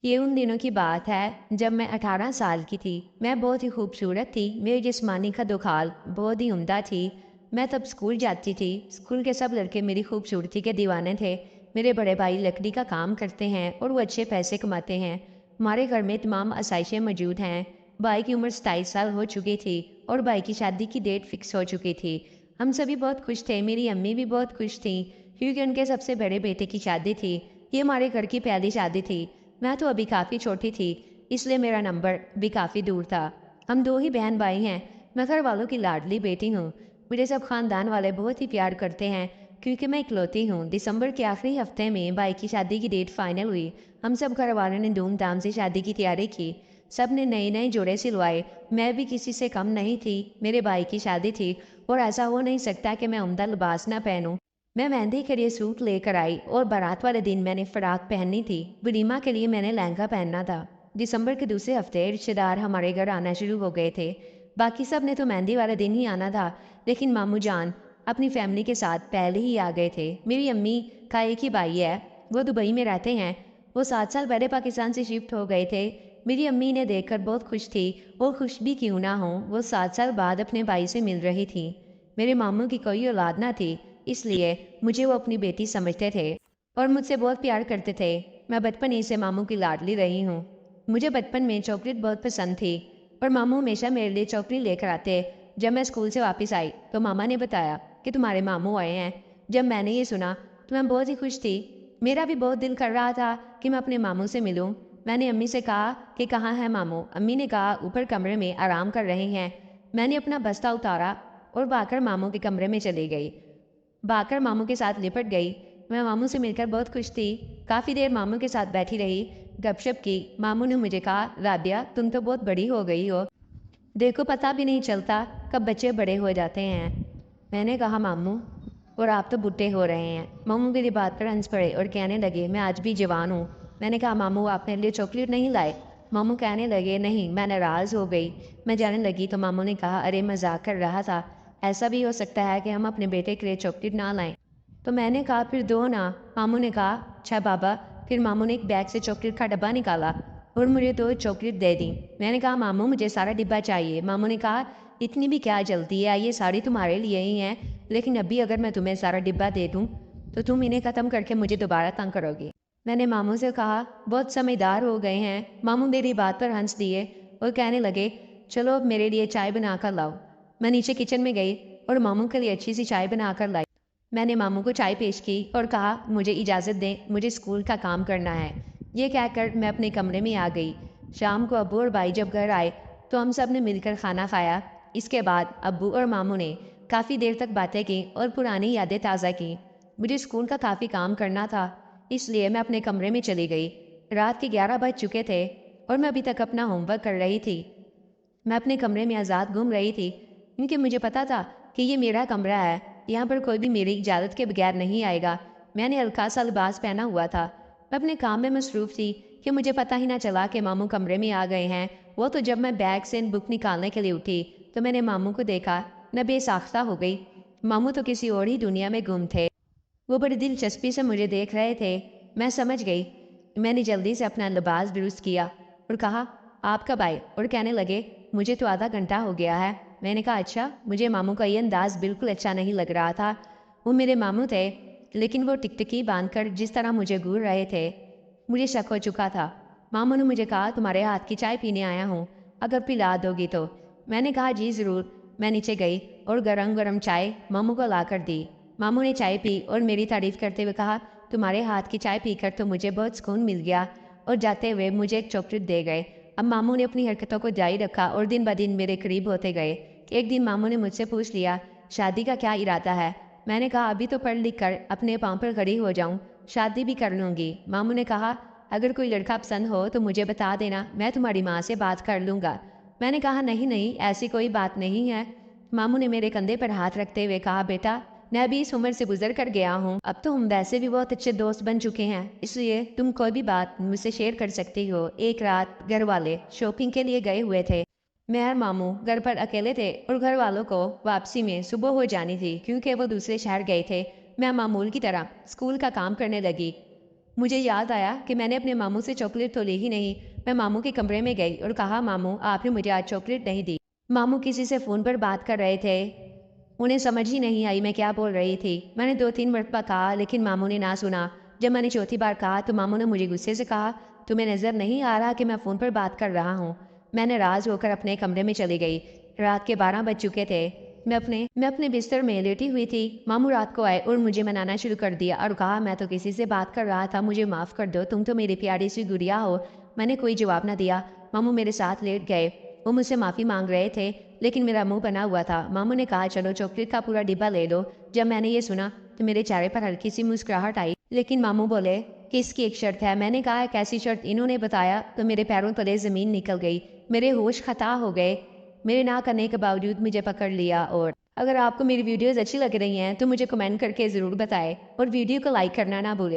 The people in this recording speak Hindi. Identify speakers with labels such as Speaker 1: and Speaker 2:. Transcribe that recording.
Speaker 1: ये उन दिनों की बात है जब मैं 18 साल की थी। मैं बहुत ही खूबसूरत थी। मेरी जिस्मानी खदोखाल बहुत ही उम्दा थी। मैं तब स्कूल जाती थी। स्कूल के सब लड़के मेरी खूबसूरती के दीवाने थे। मेरे बड़े भाई लकड़ी का काम करते हैं और वो अच्छे पैसे कमाते हैं। हमारे घर में तमाम आसाइशें मौजूद हैं। भाई की उम्र 27 साल हो चुकी थी और भाई की शादी की डेट फिक्स हो चुकी थी। हम सभी बहुत खुश थे। मेरी अम्मी भी बहुत खुश थी क्योंकि उनके सबसे बड़े बेटे की शादी थी। ये हमारे घर की पहली शादी थी। मैं तो अभी काफ़ी छोटी थी, इसलिए मेरा नंबर भी काफ़ी दूर था। हम दो ही बहन भाई हैं। मैं घर वालों की लाडली बेटी हूँ। मुझे सब खानदान वाले बहुत ही प्यार करते हैं क्योंकि मैं इकलौती हूँ। दिसंबर के आखिरी हफ्ते में भाई की शादी की डेट फाइनल हुई। हम सब घर वालों ने धूमधाम से शादी की तैयारी की। सब ने नए नए जोड़े सिलवाए। मैं भी किसी से कम नहीं थी। मेरे भाई की शादी थी और ऐसा हो नहीं सकता कि मैं उम्दा लिबास ना पहनूं। मैं मेहंदी के लिए सूट लेकर आई और बारात वाले दिन मैंने फ्राक पहननी थी। वलीमा के लिए मैंने लहंगा पहनना था। दिसंबर के दूसरे हफ्ते रिश्तेदार हमारे घर आना शुरू हो गए थे। बाकी सब ने तो मेहंदी वाले दिन ही आना था, लेकिन मामू जान अपनी फैमिली के साथ पहले ही आ गए थे। मेरी अम्मी का एक ही भाई है, वो दुबई में रहते हैं। वो 7 साल पहले पाकिस्तान से शिफ्ट हो गए थे। मेरी अम्मी इन्हें देखकर बहुत खुश थी और खुश भी क्यों ना हो, वो 7 साल बाद अपने भाई से मिल रही थी। मेरे मामू की कोई औलाद ना थी, इसलिए मुझे वो अपनी बेटी समझते थे और मुझसे बहुत प्यार करते थे। मैं बचपन ही से मामू की लाडली रही हूँ। मुझे बचपन में चॉकलेट बहुत पसंद थी और मामू हमेशा मेरे लिए चॉकलेट लेकर आते। जब मैं स्कूल से वापस आई तो मामा ने बताया कि तुम्हारे मामू आए हैं। जब मैंने ये सुना तो मैं बहुत ही खुश थी। मेरा भी बहुत दिल कर रहा था कि मैं अपने मामू से मिलूं। मैंने अम्मी से कहा कि कहाँ है मामू। अम्मी ने कहा ऊपर कमरे में आराम कर रहे हैं। मैंने अपना बस्ता उतारा और भागकर मामू के कमरे में चली गई। भागकर मामू के साथ लिपट गई। मैं मामू से मिलकर बहुत खुश थी। काफ़ी देर मामू के साथ बैठी रही, गपशप की। मामू ने मुझे कहा, राबिया तुम तो बहुत बड़ी हो गई हो, देखो पता भी नहीं चलता कब बच्चे बड़े हो जाते हैं। मैंने कहा मामू, और आप तो बुढ़े हो रहे हैं। मामू मेरी बात पर हंस पड़े और कहने लगे, मैं आज भी जवान हूँ। मैंने कहा मामू आप मेरे लिए चॉकलेट नहीं लाए। मामू कहने लगे, नहीं मैं नाराज़ हो गई। मैं जाने लगी तो मामू ने कहा, अरे मजाक कर रहा था, ऐसा भी हो सकता है कि हम अपने बेटे के लिए चॉकलेट ना लाएं। तो मैंने कहा फिर दो ना। मामू ने कहा अच्छा बाबा। फिर मामू ने एक बैग से चॉकलेट का डब्बा निकाला और मुझे 2 चॉकलेट दे दी। मैंने कहा मामू मुझे सारा डिब्बा चाहिए। मामू ने कहा इतनी भी क्या जल्दी है, ये सारी तुम्हारे लिए ही हैं, लेकिन अभी अगर मैं तुम्हें सारा डिब्बा दे दूँ तो तुम इन्हें ख़त्म करके मुझे दोबारा तंग करोगी। मैंने मामू से कहा बहुत समझदार हो गए हैं। मामू मेरी बात पर हंस दिए और कहने लगे, चलो अब मेरे लिए चाय बना कर लाओ। मैं नीचे किचन में गई और मामू के लिए अच्छी सी चाय बना कर लाई। मैंने मामू को चाय पेश की और कहा मुझे इजाज़त दें, मुझे स्कूल का काम करना है। ये कहकर मैं अपने कमरे में आ गई। शाम को अब्बू और भाई जब घर आए तो हम सब ने मिलकर खाना खाया। इसके बाद अब्बू और मामू ने काफ़ी देर तक बातें की और पुरानी यादें ताज़ा की। मुझे स्कूल का काफ़ी काम करना था, इसलिए मैं अपने कमरे में चली गई। रात के 11 बज चुके थे और मैं अभी तक अपना होमवर्क कर रही थी। मैं अपने कमरे में आज़ाद घूम रही थी क्योंकि मुझे पता था कि ये मेरा कमरा है। यहाँ पर कोई भी मेरी इजाज़त के बगैर नहीं आएगा। मैंने हल्का सा लिबास पहना हुआ था। मैं अपने काम में मसरूफ़ थी कि मुझे पता ही ना चला कि मामू कमरे में आ गए हैं। वो तो जब मैं बैग से बुक निकालने के लिए उठी तो मैंने मामू को देखा। मैं बेसाख्ता हो गई। मामू तो किसी और ही दुनिया में गुम थे। वो बड़ी दिलचस्पी से मुझे देख रहे थे। मैं समझ गई। मैंने जल्दी से अपना लिबास दुरुस्त किया और कहा, आप कब आए? और कहने लगे, मुझे तो आधा घंटा हो गया है। मैंने कहा अच्छा। मुझे मामू का ये अंदाज़ बिल्कुल अच्छा नहीं लग रहा था। वो मेरे मामू थे, लेकिन वो टिकटिकी बांधकर जिस तरह मुझे घूर रहे थे, मुझे शक हो चुका था। मामू ने मुझे कहा, तुम्हारे हाथ की चाय पीने आया हूँ, अगर पिला दोगी तो। मैंने कहा जी ज़रूर। मैं नीचे गई और गरम गरम चाय मामू को ला कर दी। मामू ने चाय पी और मेरी तारीफ करते हुए कहा, तुम्हारे हाथ की चाय पीकर तो मुझे बहुत सुकून मिल गया, और जाते हुए मुझे एक चॉकलेट दे गए। अब मामू ने अपनी हरकतों को जारी रखा और दिन ब दिन मेरे करीब होते गए। एक दिन मामू ने मुझसे पूछ लिया, शादी का क्या इरादा है? मैंने कहा अभी तो पढ़ लिख कर अपने पाँव पर खड़ी हो जाऊं, शादी भी कर लूँगी। मामू ने कहा, अगर कोई लड़का पसंद हो तो मुझे बता देना, मैं तुम्हारी माँ से बात कर लूँगा। मैंने कहा नहीं नहीं, ऐसी कोई बात नहीं है। मामू ने मेरे कंधे पर हाथ रखते हुए कहा, बेटा मैं अभी इस उम्र से गुजर कर गया हूँ, अब तो हम वैसे भी बहुत अच्छे दोस्त बन चुके हैं, इसलिए तुम कोई भी बात मुझसे शेयर कर सकती हो। एक रात घर वाले शॉपिंग के लिए गए हुए थे। मैं और मामू घर पर अकेले थे और घर वालों को वापसी में सुबह हो जानी थी क्योंकि वो दूसरे शहर गए थे। मैं मामूल की तरह स्कूल का काम करने लगी। मुझे याद आया कि मैंने अपने मामू से चॉकलेट तो ली ही नहीं। मैं मामू के कमरे में गई और कहा, मामू आपने मुझे आज चॉकलेट नहीं दी। मामू किसी से फ़ोन पर बात कर रहे थे। उन्हें समझ ही नहीं आई मैं क्या बोल रही थी। मैंने 2-3 मरतबा कहा लेकिन मामू ने ना सुना। जब मैंने चौथी बार कहा तो मामू ने मुझे गुस्से से कहा, तुम्हें नज़र नहीं आ रहा कि मैं फ़ोन पर बात कर रहा हूँ। मैं नाराज़ होकर अपने कमरे में चली गई। रात के 12 बज चुके थे। मैं अपने बिस्तर में लेटी हुई थी। मामू रात को आए और मुझे मनाना शुरू कर दिया और कहा, मैं तो किसी से बात कर रहा था, मुझे माफ़ कर दो, तुम तो मेरी प्यारी सी गुड़िया हो। मैंने कोई जवाब ना दिया। मामू मेरे साथ लेट गए। वो मुझसे माफ़ी मांग रहे थे लेकिन मेरा मुंह बना हुआ था। मामू ने कहा, चलो चॉकलेट का पूरा डिब्बा ले लो। जब मैंने ये सुना तो मेरे चेहरे पर हल्की सी मुस्कुराहट आई। लेकिन मामू बोले कि इसकी एक शर्त है। मैंने कहा, कैसी शर्त? इन्होंने बताया तो मेरे पैरों तले ज़मीन निकल गई। मेरे होश खता हो गए। मेरे ना करने के बावजूद मुझे पकड़ लिया। और अगर आपको मेरी वीडियोज़ अच्छी लग रही हैं तो मुझे कमेंट करके ज़रूर बताएं और वीडियो को लाइक करना ना भूलें।